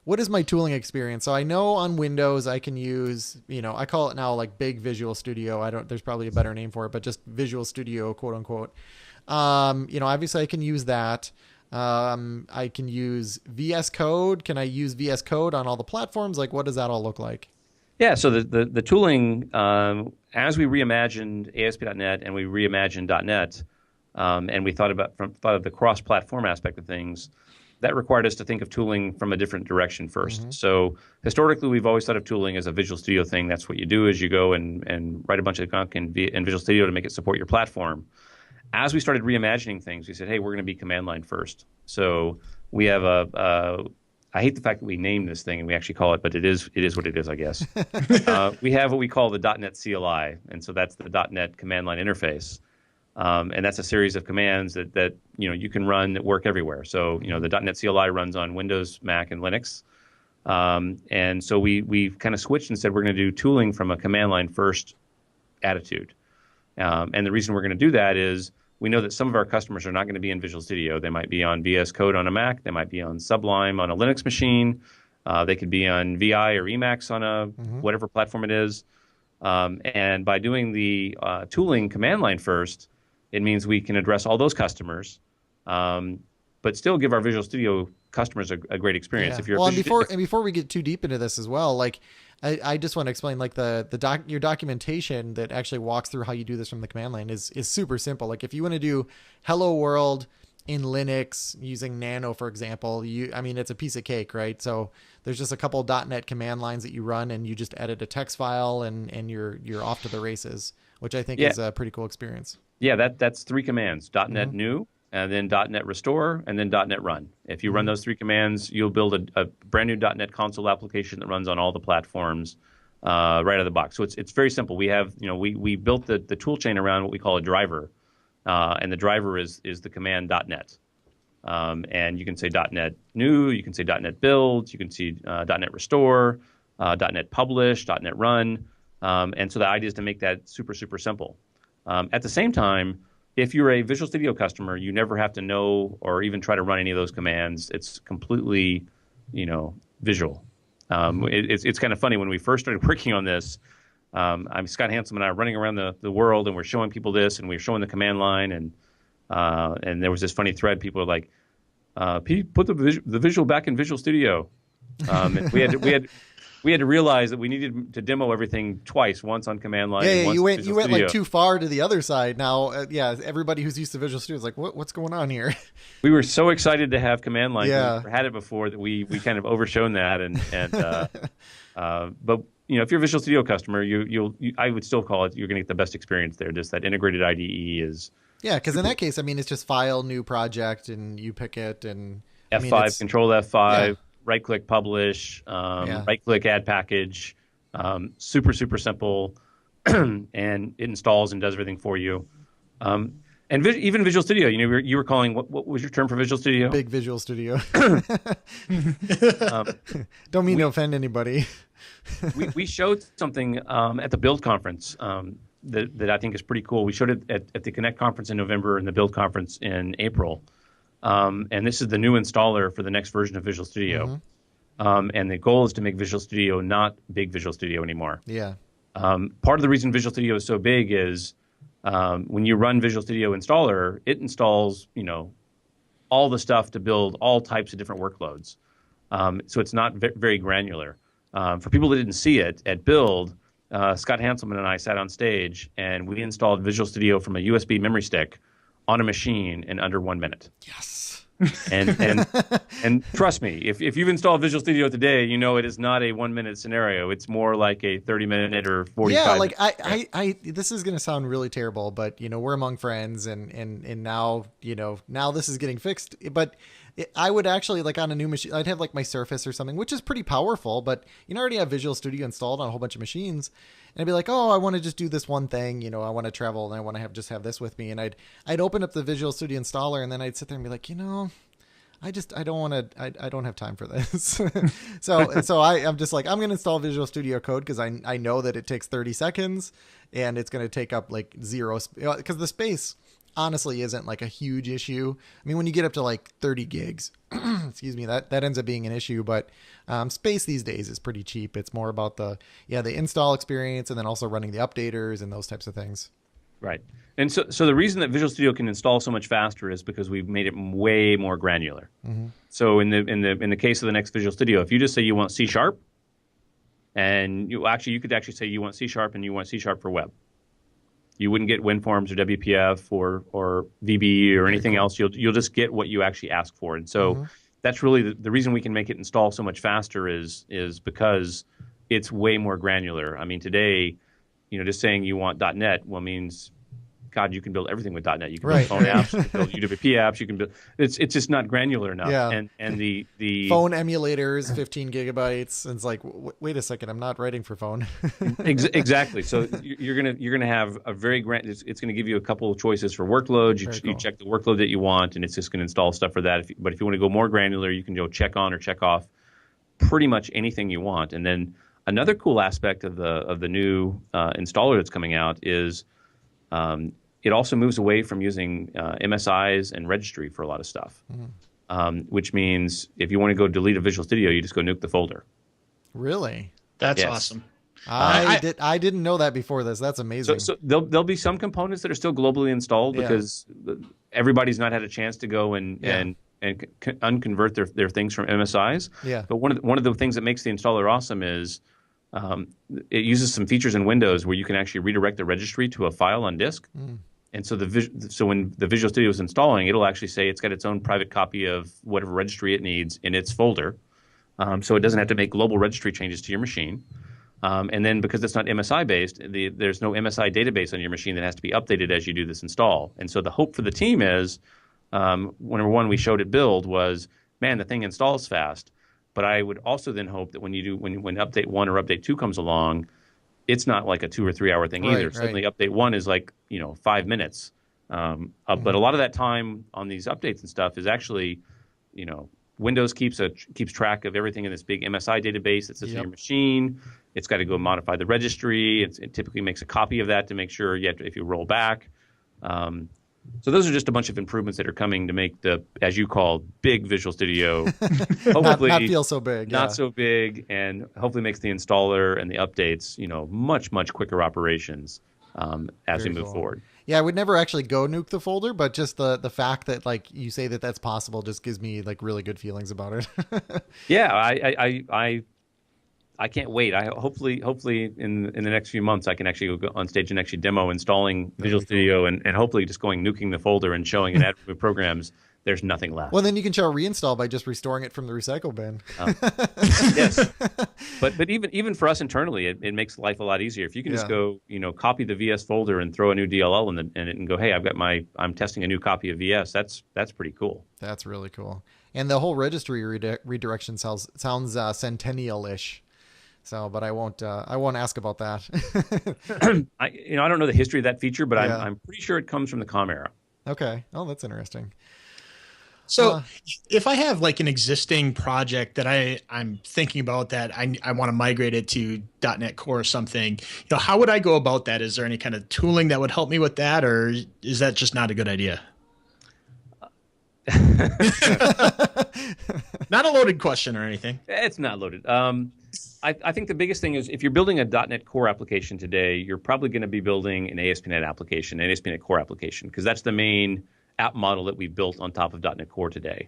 What is my tooling experience? So I know on Windows I can use, I call it now like Big Visual Studio. There's probably a better name for it, but just Visual Studio, quote unquote. Obviously I can use that. I can use VS Code. Can I use VS Code on all the platforms? Like, what does that all look like? Yeah, so the tooling, as we reimagined ASP.NET and we reimagined .NET, and we thought of the cross-platform aspect of things, that required us to think of tooling from a different direction first. Mm-hmm. So historically, we've always thought of tooling as a Visual Studio thing. That's what you do is you go and write a bunch of gunk in Visual Studio to make it support your platform. As we started reimagining things, we said, hey, we're going to be command line first. So we have I hate the fact that we named this thing and we actually call it, but it is what it is, I guess. We have what we call the .NET CLI, and so that's the .NET command line interface. And that's a series of commands that you can run that work everywhere. So the .NET CLI runs on Windows, Mac, and Linux. And so we kind of switched and said we're going to do tooling from a command line first attitude. And the reason we're going to do that is we know that some of our customers are not going to be in Visual Studio. They might be on VS Code on a Mac. They might be on Sublime on a Linux machine. They could be on VI or Emacs on a whatever platform it is. And by doing the tooling command line first, it means we can address all those customers, but still give our Visual Studio customers a great experience. Yeah. And before we get too deep into this as well, like I just want to explain, like your documentation that actually walks through how you do this from the command line is super simple. Like if you want to do Hello World in Linux using Nano, for example, it's a piece of cake, right? So there's just a couple .NET command lines that you run, and you just edit a text file, and you're off to the races, which I think is a pretty cool experience. Yeah, that's 3 commands: .NET new, and then .NET restore, and then .NET run. If you run those 3 commands, you'll build a brand new .NET console application that runs on all the platforms right out of the box. So it's very simple. We have we built the tool chain around what we call a driver, and the driver is the command .NET. And you can say .NET new, you can say .NET build, you can see .NET restore, .NET publish, .NET run, and so the idea is to make that super, super simple. At the same time, if you're a Visual Studio customer, you never have to know or even try to run any of those commands. It's completely, visual. It's kind of funny when we first started working on this. Scott Hanselman and I are running around the world, and we're showing people this, and we're showing the command line, and there was this funny thread. People were like, "Pete, put the visual back in Visual Studio." And we had to realize that we needed to demo everything twice, once on command line. Yeah, and once you went like too far to the other side. Now, everybody who's used to Visual Studio is like, what's going on here? We were so excited to have command line. Yeah. We never had it before that we kind of overshown that, but if you're a Visual Studio customer, I would still call it, you're going to get the best experience there. Just that integrated IDE is. Yeah, because in that case, it's just file, new project, and you pick it, and F5, Control F5. Yeah. Right-click publish, right-click add package, super, super simple, and it installs and does everything for you. And even Visual Studio, you were calling, what was your term for Visual Studio? Big Visual Studio. Don't mean to offend anybody. we showed something at the Build conference that I think is pretty cool. We showed it at the Connect conference in November and the Build conference in April. And this is the new installer for the next version of Visual Studio. And the goal is to make Visual Studio not Big Visual Studio anymore. Yeah. Part of the reason Visual Studio is so big is when you run Visual Studio installer, it installs, all the stuff to build all types of different workloads. So it's not very granular. For people that didn't see it, at Build, Scott Hanselman and I sat on stage, and we installed Visual Studio from a USB memory stick on a machine in under 1 minute. Yes. And trust me, if you've installed Visual Studio today, it is not a 1 minute scenario. It's more like a 30-minute or 45. Yeah, like I this is gonna sound really terrible, but we're among friends, and now now this is getting fixed. But I would actually, like on a new machine, I'd have like my Surface or something, which is pretty powerful, but I already have Visual Studio installed on a whole bunch of machines. And I'd be like, oh, I want to just do this one thing, I want to travel and I want to just have this with me. And I'd open up the Visual Studio installer and then I'd sit there and be like, I don't want to, I don't have time for this. so I'm just like, I'm going to install Visual Studio Code because I know that it takes 30 seconds and it's going to take up like zero, because the space honestly isn't like a huge issue. I mean, when you get up to like 30 gigs, excuse me, that ends up being an issue, but space these days is pretty cheap. It's more about the install experience and then also running the updaters and those types of things. Right. And so the reason that Visual Studio can install so much faster is because we've made it way more granular. Mm-hmm. So in the case of the next Visual Studio, if you just say you want C#, and you could actually say you want C# and you want C# for web. You wouldn't get WinForms or WPF or VB or anything else. You'll just get what you actually ask for. And so that's really the reason we can make it install so much faster is because it's way more granular. I mean, today, just saying you want .NET, means, God, you can build everything with .NET. You can build phone apps, you can build UWP apps, you can build. It's just not granular enough. Yeah. And the phone emulators, 15 gigabytes. And it's like, wait a second, I'm not writing for phone. Exactly. So you're gonna have a very it's gonna give you a couple of choices for workloads. You check the workload that you want, and it's just gonna install stuff for that. But if you want to go more granular, you can go check on or check off pretty much anything you want. And then another cool aspect of the new installer that's coming out is it also moves away from using MSIs and registry for a lot of stuff, which means if you want to go delete a Visual Studio, you just go nuke the folder. Really? That's awesome. I didn't know that before this. That's amazing. So there'll be some components that are still globally installed because everybody's not had a chance to go and unconvert their things from MSIs. Yeah. But one of the things that makes the installer awesome is it uses some features in Windows where you can actually redirect the registry to a file on disk. And so when the Visual Studio is installing, it'll actually say it's got its own private copy of whatever registry it needs in its folder. So it doesn't have to make global registry changes to your machine. And then because it's not MSI based, there's no MSI database on your machine that has to be updated as you do this install. And so the hope for the team is, number one, we showed it build was, man, the thing installs fast. But I would also then hope that when update 1 or update 2 comes along, it's not like a 2 or 3 hour thing either. Right. Suddenly update 1 is like 5 minutes. But a lot of that time on these updates and stuff is actually, Windows keeps track of everything in this big MSI database that sits in your machine. It's got to go modify the registry. It typically makes a copy of that to make sure if you roll back. So those are just a bunch of improvements that are coming to make the, as you call, big Visual Studio hopefully not feel so big. Not so big, and hopefully makes the installer and the updates, much, much quicker operations as we move forward. Yeah, I would never actually go nuke the folder, but just the fact that like you say that that's possible just gives me like really good feelings about it. Yeah, I can't wait. Hopefully in the next few months I can actually go on stage and actually demo installing Visual Studio and hopefully just nuking the folder and showing in admin programs there's nothing left. Well, then you can show reinstall by just restoring it from the recycle bin. Yes, but even for us internally, it makes life a lot easier if you can just go copy the VS folder and throw a new DLL in it and go, hey, I'm testing a new copy of VS. That's pretty cool. That's really cool. And the whole registry redirection sounds Centennial-ish. So, but I won't ask about that. I don't know the history of that feature, but I'm pretty sure it comes from the COM era. Okay. Oh, that's interesting. So if I have like an existing project that I'm thinking about that I want to migrate it to .NET Core or something, how would I go about that? Is there any kind of tooling that would help me with that, or is that just not a good idea? Not a loaded question or anything. It's not loaded. I think the biggest thing is if you're building a .NET Core application today, you're probably going to be building an ASP.NET application, an ASP.NET Core application, because that's the main app model that we built on top of .NET Core today.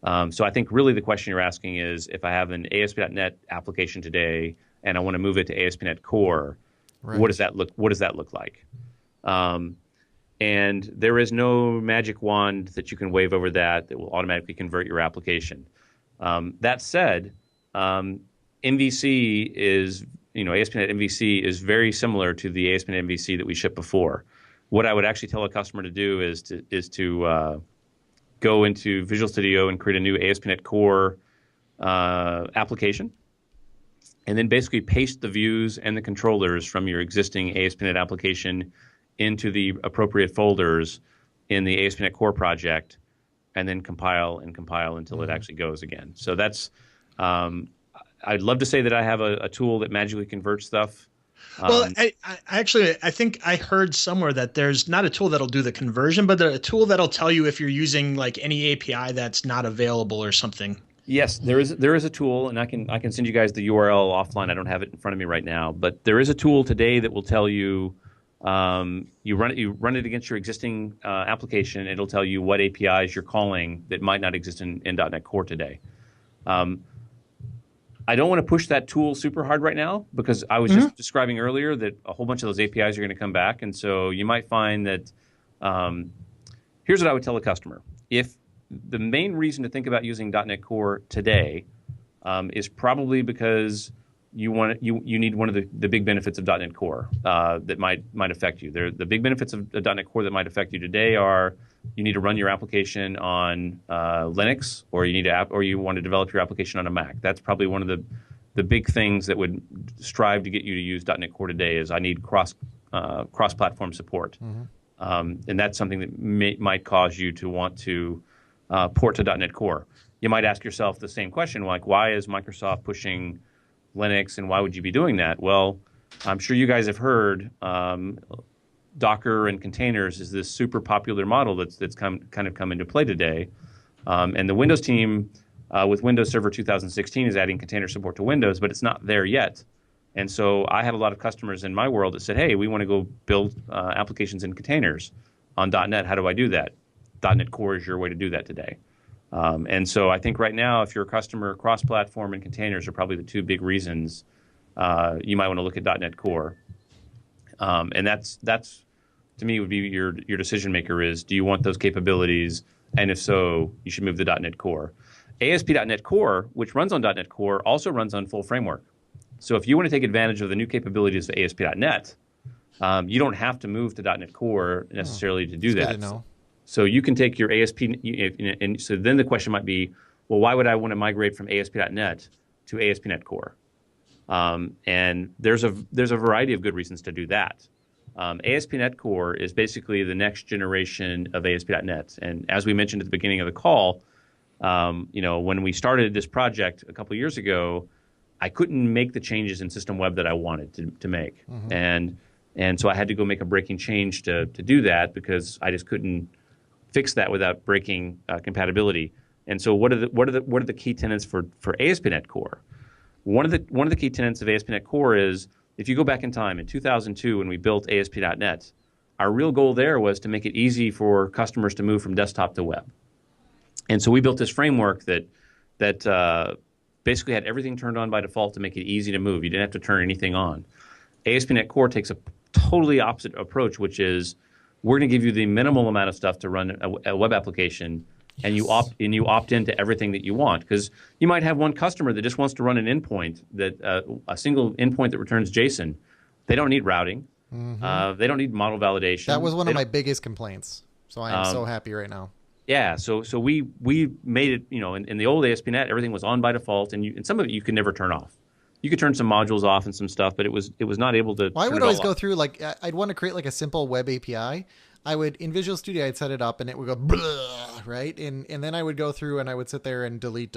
So I think really the question you're asking is if I have an ASP.NET application today and I want to move it to ASP.NET Core, what does that look like? And there is no magic wand that you can wave over that will automatically convert your application. That said, MVC is, ASP.NET MVC is very similar to the ASP.NET MVC that we shipped before. What I would actually tell a customer to do is to go into Visual Studio and create a new ASP.NET Core application, and then basically paste the views and the controllers from your existing ASP.NET application into the appropriate folders in the ASP.NET Core project, and then compile until it actually goes again. So that's, I'd love to say that I have a tool that magically converts stuff. Well, I think I heard somewhere that there's not a tool that'll do the conversion, but a tool that'll tell you if you're using like any API that's not available or something. Yes, there is a tool, and I can send you guys the URL offline. I don't have it in front of me right now, but there is a tool today that will tell you you run it against your existing application. It'll tell you what APIs you're calling that might not exist in .NET Core today. I don't want to push that tool super hard right now because I was just describing earlier that a whole bunch of those APIs are going to come back, and so you might find that. Here's what I would tell a customer: if the main reason to think about using .NET Core today is probably because you need one of the big benefits of .NET Core that might affect you. The big benefits of .NET Core that might affect you today are you need to run your application on Linux, or you want to develop your application on a Mac. That's probably one of the big things that would strive to get you to use .NET Core today. Is I need cross-platform support, and that's something that might cause you to want to port to .NET Core. You might ask yourself the same question, like, why is Microsoft pushing Linux, and why would you be doing that? Well, I'm sure you guys have heard Docker and containers is this super popular model that's kind of come into play today. And the Windows team with Windows Server 2016 is adding container support to Windows, but it's not there yet. And so I have a lot of customers in my world that said, hey, we want to go build applications in containers on .NET. How do I do that? .NET Core is your way to do that today. And so I think right now, if you're a customer, cross-platform and containers are probably the two big reasons you might want to look at .NET Core. And that's to me would be your decision maker is, do you want those capabilities? And if so, you should move to .NET Core. ASP.NET Core, which runs on .NET Core, also runs on full framework. So if you want to take advantage of the new capabilities of ASP.NET, you don't have to move to .NET Core necessarily to do that. Good to know. So you can take your ASP, and so then the question might be, well, why would I want to migrate from ASP.NET to ASP.NET Core? And there's a variety of good reasons to do that. ASP.NET Core is basically the next generation of ASP.NET. And as we mentioned at the beginning of the call, when we started this project a couple years ago, I couldn't make the changes in System Web that I wanted to make. And so I had to go make a breaking change to do that because I just couldn't fix that without breaking compatibility. And so what are the key tenets for ASP.NET Core? One of the key tenets of ASP.NET Core is, if you go back in time, in 2002 when we built ASP.NET, our real goal there was to make it easy for customers to move from desktop to web. And so we built this framework that basically had everything turned on by default to make it easy to move. You didn't have to turn anything on. ASP.NET Core takes a totally opposite approach, which is we're going to give you the minimal amount of stuff to run a web application, and you opt into everything that you want, because you might have one customer that just wants to run an endpoint a single endpoint that returns JSON. They don't need routing. They don't need model validation. That was one of my biggest complaints. So I am so happy right now. Yeah, so we made it. In the old ASP.NET, everything was on by default, and some of it you could never turn off. You could turn some modules off and some stuff, but it was not able to. Well, I would always go through, like, I'd want to create like a simple web API. I would, in Visual Studio, I'd set it up and it would go blah, right? And then I would go through and I would sit there and delete.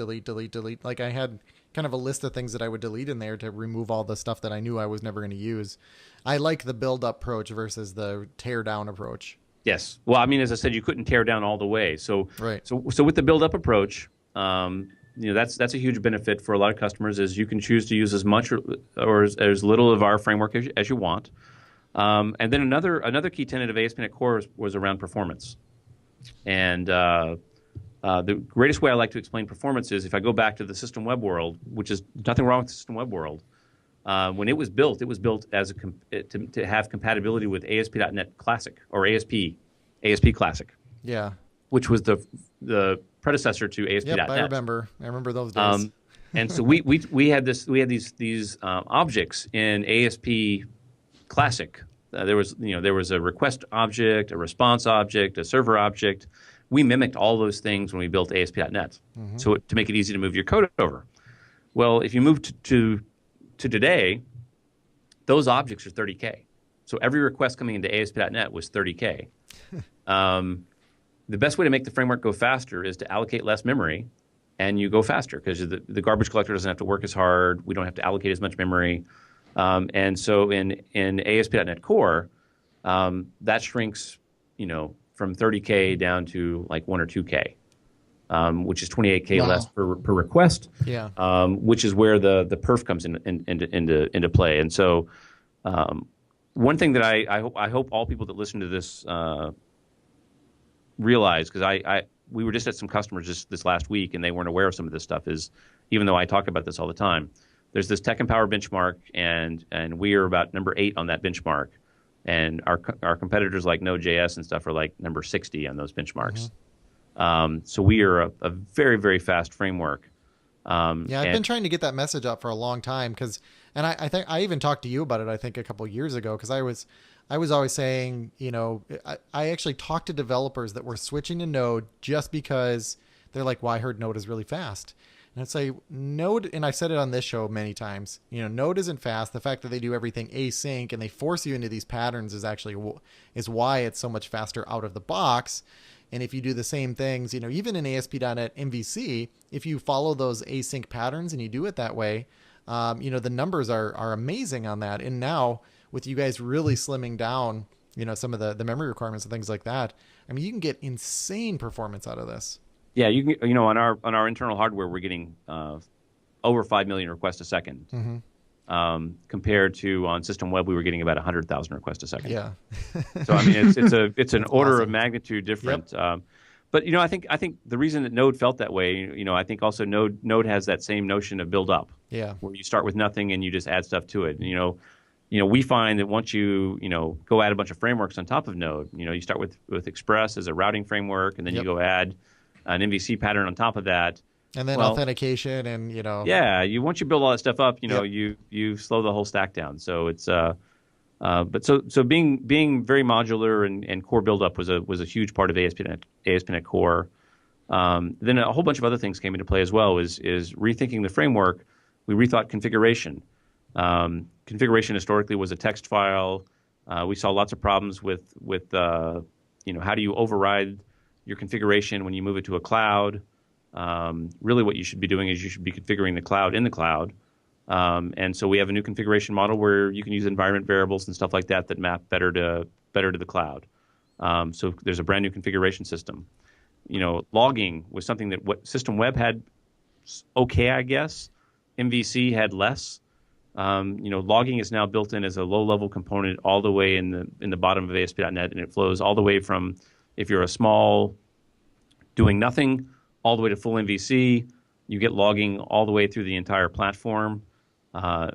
Like, I had kind of a list of things that I would delete in there to remove all the stuff that I knew I was never going to use. I like the build up approach versus the tear down approach. Yes. Well, I mean, as I said, you couldn't tear down all the way. So right. So with the build up approach, that's a huge benefit for a lot of customers, is you can choose to use as much or as little of our framework as you want. And then another key tenet of ASP.NET Core was around performance. And the greatest way I like to explain performance is if I go back to the System Web world, which is nothing wrong with the System Web world. When it was built as to have compatibility with ASP.NET Classic, or ASP Classic. Yeah. Which was the predecessor to ASP.NET. Yep, I remember those days. And so we had these objects in ASP Classic. There was a request object, a response object, a server object. we mimicked all those things when we built ASP.NET. So to make it easy to move your code over. Well, if you move to today, those objects are 30K. So every request coming into ASP.NET was 30K. The best way to make the framework go faster is to allocate less memory, and you go faster because the garbage collector doesn't have to work as hard. We don't have to allocate as much memory. And so in ASP.NET Core, that shrinks, from 30K down to like 1 or 2K, which is 28K less per request. Yeah. Which is where the perf comes into play. And so one thing that I hope all people that listen to this realize, because we were just at some customers just this last week and they weren't aware of some of this stuff, is even though I talk about this all the time, there's this Tech and Power benchmark, and we are about number 8 on that benchmark. And our competitors like Node.js and stuff are like number 60 on those benchmarks. So we are a very, very fast framework. I've been trying to get that message up for a long time and I think I even talked to you about it, I think a couple of years ago, because I was always saying, I actually talked to developers that were switching to Node just because they're like, well, I heard Node is really fast. And I'd say Node, and I've said it on this show many times, Node isn't fast. The fact that they do everything async and they force you into these patterns is why it's so much faster out of the box. And if you do the same things, even in ASP.NET MVC, if you follow those async patterns and you do it that way, the numbers are amazing on that. And now with you guys really slimming down, some of the memory requirements and things like that, I mean, you can get insane performance out of this. Yeah, you can. On our internal hardware, we're getting over 5 million requests a second. Compared to on system web, we were getting about 100,000 requests a second. Yeah. So I mean, it's an order of magnitude different. Yep. But I think the reason that Node felt that way, I think also Node has that same notion of build up. Yeah. Where you start with nothing and you just add stuff to it. And, we find that once you go add a bunch of frameworks on top of Node, you start with Express as a routing framework, and then you go add an MVC pattern on top of that. And then authentication and, Yeah, once you build all that stuff up, you slow the whole stack down. So it's but being very modular and core buildup was a huge part of ASP.NET Core. Then a whole bunch of other things came into play as well. Is rethinking the framework. We rethought configuration. Configuration historically was a text file. We saw lots of problems with how do you override your configuration when you move it to a cloud. Really what you should be doing is you should be configuring the cloud in the cloud. And so we have a new configuration model where you can use environment variables and stuff like that map better to the cloud. So there's a brand new configuration system. Logging was something that what System Web had okay, I guess. MVC had less. Logging is now built in as a low-level component all the way in the bottom of ASP.NET, and it flows all the way from if you're a small doing nothing all the way to full MVC. You get logging all the way through the entire platform.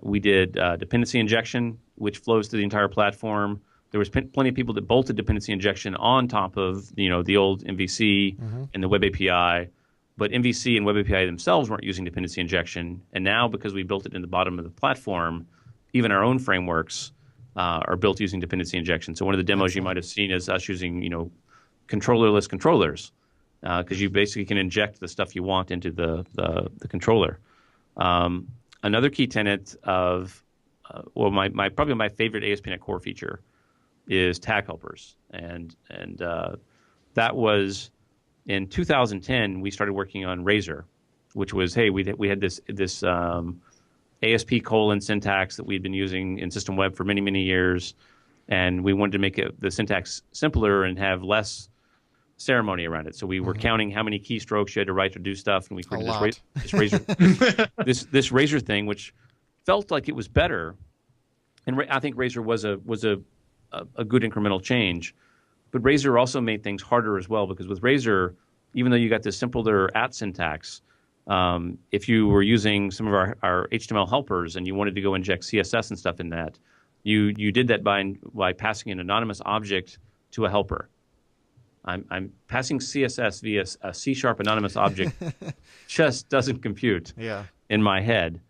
We did dependency injection, which flows through the entire platform. There was plenty of people that bolted dependency injection on top of the old MVC and the Web API, but MVC and Web API themselves weren't using dependency injection. And now, because we built it in the bottom of the platform, even our own frameworks are built using dependency injection. So one of the demos you might have seen is us using controllerless controllers, because you basically can inject the stuff you want into the controller. Another key tenet of probably my favorite ASP.NET Core feature is tag helpers, and that was in 2010 we started working on Razor, which was we had this ASP colon syntax that we'd been using in System Web for many years, and we wanted to make the syntax simpler and have less ceremony around it. So we were counting how many keystrokes you had to write to do stuff, and we created this Razor this Razor thing, which felt like it was better. And I think Razor was a good incremental change, but Razor also made things harder as well, because with Razor, even though you got this simpler @ syntax, if you were using some of our HTML helpers and you wanted to go inject CSS and stuff in that, you did that by passing an anonymous object to a helper. I'm passing CSS via a C# anonymous object just doesn't compute in my head.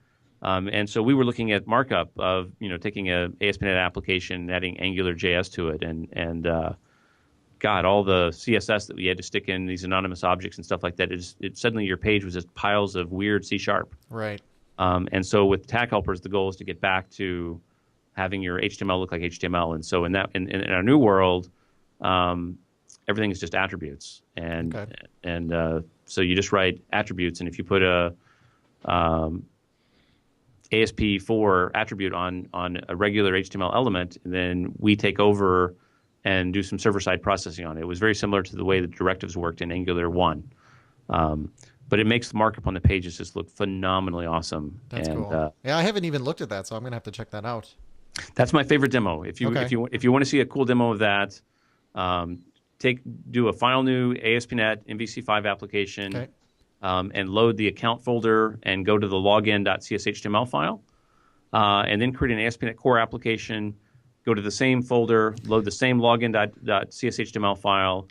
And so we were looking at markup of taking a ASP.NET application and adding Angular JS to it, and God, all the CSS that we had to stick in these anonymous objects and stuff like that, suddenly your page was just piles of weird C#. Right. And so with tag helpers, the goal is to get back to having your HTML look like HTML. And so in our new world, everything is just attributes. So you just write attributes, and if you put a ASP4 attribute on a regular HTML element, then we take over and do some server-side processing on it. It was very similar to the way the directives worked in Angular 1. But it makes the markup on the pages just look phenomenally awesome. That's cool. I haven't even looked at that, so I'm going to have to check that out. That's my favorite demo. If you want to see a cool demo of that, do a file new ASP.NET MVC5 application, and load the account folder and go to the login.cshtml file, and then create an ASP.NET Core application. Go to the same folder, load the same login.cshtml file,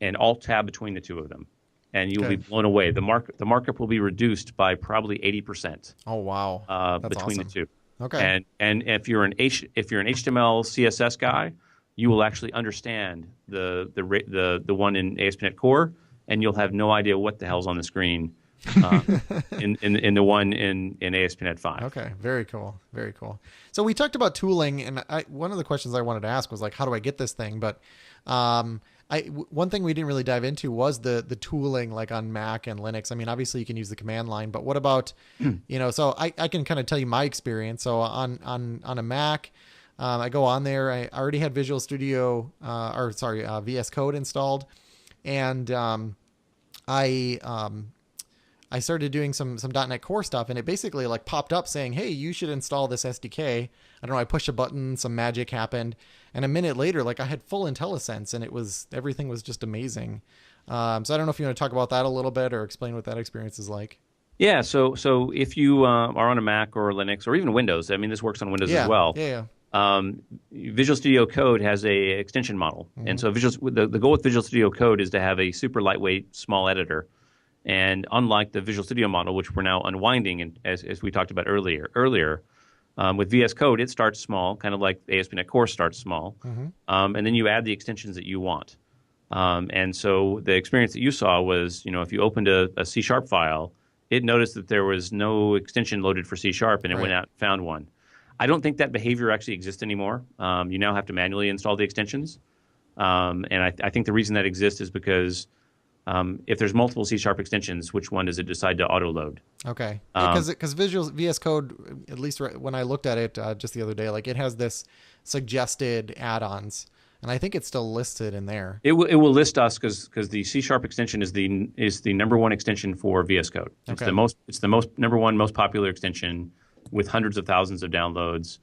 and alt-tab between the two of them. And you'll be blown away. The markup will be reduced by probably 80%. Oh wow! That's between awesome. the two. Okay. And if you're an HTML CSS guy, you will actually understand the one in ASP.NET Core, and you'll have no idea what the hell's on the screen in the one in ASP.NET 5. Okay, very cool, very cool. So we talked about tooling, and one of the questions I wanted to ask was like, how do I get this thing? But one thing we didn't really dive into was the tooling, like on Mac and Linux. I mean, obviously you can use the command line, but what about, so I can kind of tell you my experience. So on a Mac, I go on there, I already had Visual Studio, VS Code installed. And I started doing some .NET Core stuff, and it basically like popped up saying, hey, you should install this SDK. I don't know, I pushed a button, some magic happened, and a minute later, like I had full IntelliSense, and everything was just amazing. So I don't know if you want to talk about that a little bit or explain what that experience is like. Yeah, so if you are on a Mac or Linux or even Windows, I mean, this works on Windows as well. Yeah. Visual Studio Code has a extension model. Mm-hmm. And so the goal with Visual Studio Code is to have a super lightweight, small editor. And unlike the Visual Studio model, which we're now unwinding, and as we talked about earlier, with VS Code, it starts small, kind of like ASP.NET Core starts small. Mm-hmm. And then you add the extensions that you want. And so the experience that you saw was, if you opened a C# file, it noticed that there was no extension loaded for C#, and it went out and found one. I don't think that behavior actually exists anymore. You now have to manually install the extensions. And I think the reason that exists is because if there's multiple C# extensions, which one does it decide to auto-load? Okay. Because VS Code, at least when I looked at it just the other day, like it has this suggested add-ons, and I think it's still listed in there. It will list us because the C# extension is the number one extension for VS Code. It's the most popular extension with hundreds of thousands of downloads.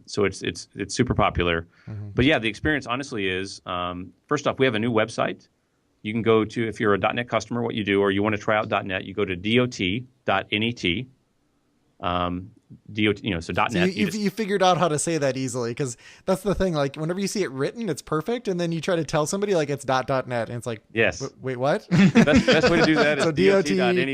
So it's super popular. Mm-hmm. But yeah, the experience honestly is, first off, we have a new website. You can go to, if you're a .NET customer, what you do, or you want to try out .NET, you go to dot.net. So .NET. You figured out how to say that easily, because that's the thing. Like whenever you see it written, it's perfect, and then you try to tell somebody like it's .NET, and it's like, yes, wait, what? Best way to do that is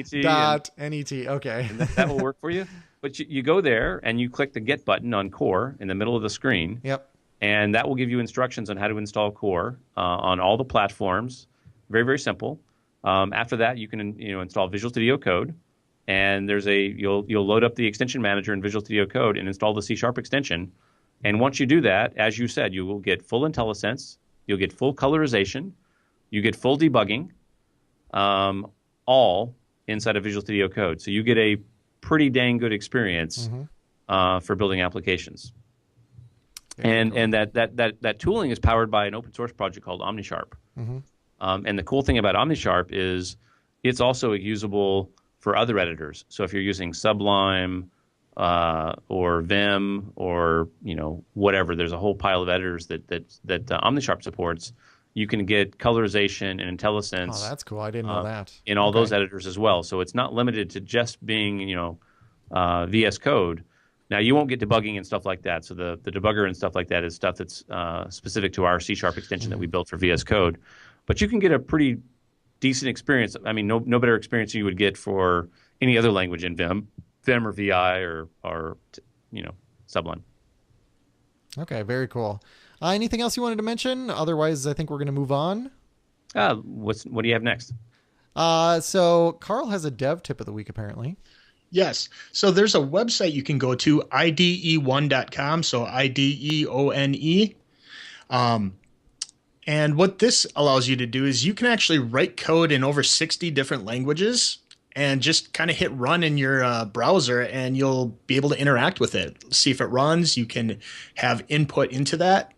so dot.net. Okay, and that will work for you. But you go there and you click the Get button on Core in the middle of the screen. Yep. And that will give you instructions on how to install Core on all the platforms. Very, very simple. After that, you can install Visual Studio Code, and you'll load up the extension manager in Visual Studio Code and install the C# extension. And once you do that, as you said, you will get full IntelliSense, you'll get full colorization, you get full debugging, all inside of Visual Studio Code. So you get a pretty dang good experience for building applications. And that tooling is powered by an open source project called OmniSharp. Mm-hmm. And the cool thing about OmniSharp is it's also usable for other editors. So if you're using Sublime or Vim or whatever, there's a whole pile of editors that OmniSharp supports. You can get colorization and IntelliSense. Oh, that's cool. I didn't know that. In all those editors as well. So it's not limited to just being VS Code. Now, you won't get debugging and stuff like that. So the debugger and stuff like that is stuff that's specific to our C# extension that we built for VS Code. But you can get a pretty decent experience. I mean, no better experience you would get for any other language in Vim or VI or Sublime. Okay, very cool. Anything else you wanted to mention? Otherwise, I think we're going to move on. What do you have next? So Carl has a dev tip of the week, apparently. Yes. So there's a website you can go to, IDE1.com. So IDEONE. And what this allows you to do is you can actually write code in over 60 different languages and just kind of hit run in your browser, and you'll be able to interact with it. See if it runs. You can have input into that.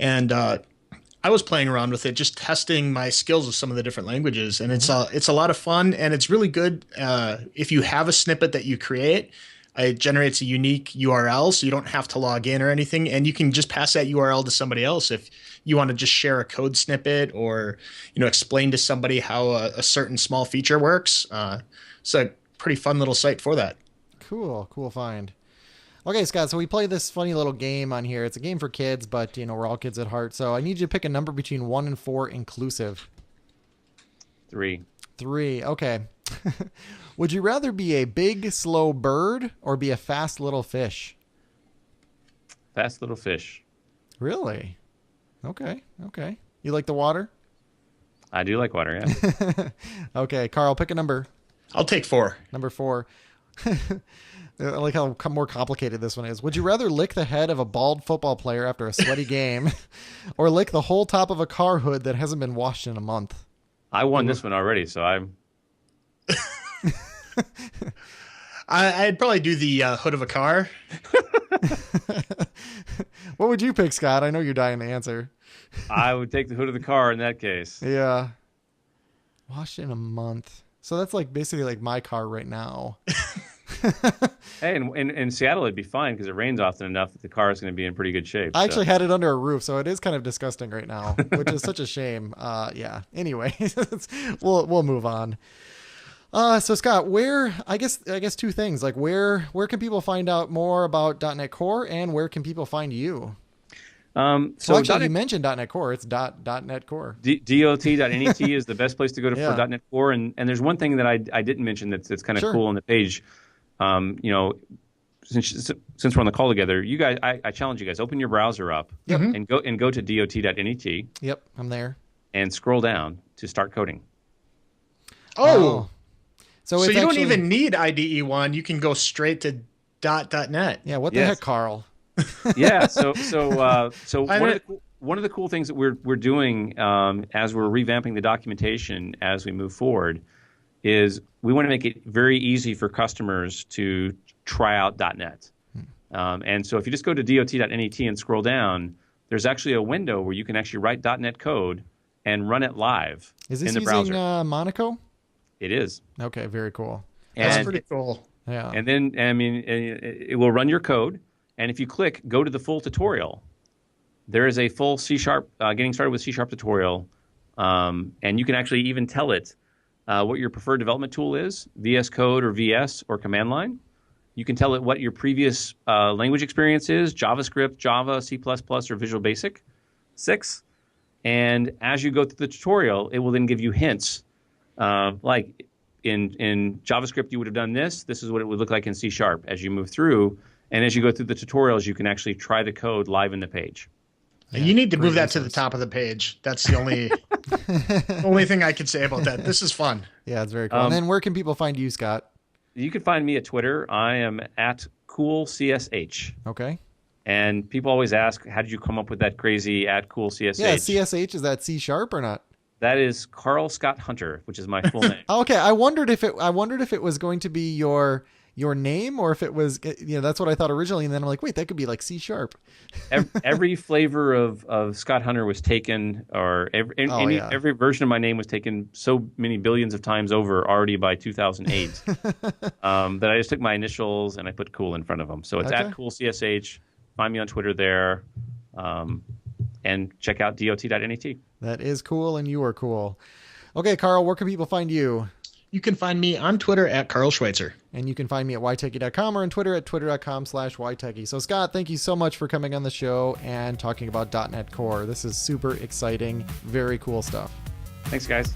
And I was playing around with it, just testing my skills with some of the different languages, and it's a lot of fun, and it's really good. If you have a snippet that you create, it generates a unique URL, so you don't have to log in or anything, and you can just pass that URL to somebody else if you want to just share a code snippet or explain to somebody how a certain small feature works. It's a pretty fun little site for that. Cool find. Okay, Scott, so we play this funny little game on here. It's a game for kids, but, we're all kids at heart. So I need you to pick a number between 1 and 4 inclusive. 3. 3, okay. Would you rather be a big, slow bird or be a fast little fish? Fast little fish. Really? Okay. You like the water? I do like water, yeah. Okay, Carl, pick a number. I'll take 4. Number 4. I like how more complicated this one is. Would you rather lick the head of a bald football player after a sweaty game or lick the whole top of a car hood that hasn't been washed in a month? I won this one already, so I'm... I'd probably do the hood of a car. What would you pick, Scott? I know you're dying to answer. I would take the hood of the car in that case. Yeah. Washed in a month. So that's basically like my car right now. Hey, in Seattle, it'd be fine because it rains often enough that the car is going to be in pretty good shape. I actually had it under a roof, so it is kind of disgusting right now, which is such a shame. Yeah. Anyway, we'll move on. So Scott, I guess two things. Like where can people find out more about .NET Core, and where can people find you? So actually, you mentioned .NET Core. It's .NET Core. dot.net is the best place to go to Yeah. for .NET Core. And there's one thing that I didn't mention that's kind of Sure. cool on the page. Since we're on the call together, you guys, I challenge you guys, open your browser up and go to dot.net Yep, I'm there. and scroll down to start coding. Oh. So So it's you don't actually- even need IDE1. You can go straight to .net. Yeah, what the Yes. heck, Carl? Yeah. So I one of the cool things that we're doing as we're revamping the documentation as we move forward is we want to make it very easy for customers to try out .NET. And so if you just go to dot.net and scroll down, there's actually a window where you can actually write .NET code and run it live Is this in the using browser. Monaco? It is. Okay, very cool. That's And- pretty cool. Yeah. And then, it will run your code. And if you click go to the full tutorial, there is a full C#, getting started with C# tutorial. And you can actually even tell it what your preferred development tool is, VS Code or VS or command line. You can tell it what your previous language experience is, JavaScript, Java, C++, or Visual Basic 6. And as you go through the tutorial, it will then give you hints. Like in JavaScript, you would have done this. This is what it would look like in C# as you move through. And as you go through the tutorials, you can actually try the code live in the page. You need to great move that to the resource. top of the page. That's the only thing I could say about that. This is fun. Yeah, it's very cool. And then where can people find you, Scott? You can find me at Twitter. I am at CoolCSH. Okay. And people always ask, how did you come up with that crazy at CoolCSH? Yeah, CSH, is that C# or not? That is Carl Scott Hunter, which is my full name. Okay, I wondered if it was going to be your name, or if it was, that's what I thought originally, and then I'm like, wait, that could be like C#. Every flavor of Scott Hunter was taken, or every version of my name was taken so many billions of times over already by 2008 that I just took my initials and I put cool in front of them. So it's at CoolCSH. Find me on Twitter there, and check out dot.net. That is cool, and you are cool. Okay, Carl, where can people find you? You can find me on Twitter at Carl Schweitzer. And you can find me at ytechie.com or on Twitter at twitter.com/ytechie. So Scott, thank you so much for coming on the show and talking about .NET Core. This is super exciting, very cool stuff. Thanks, guys.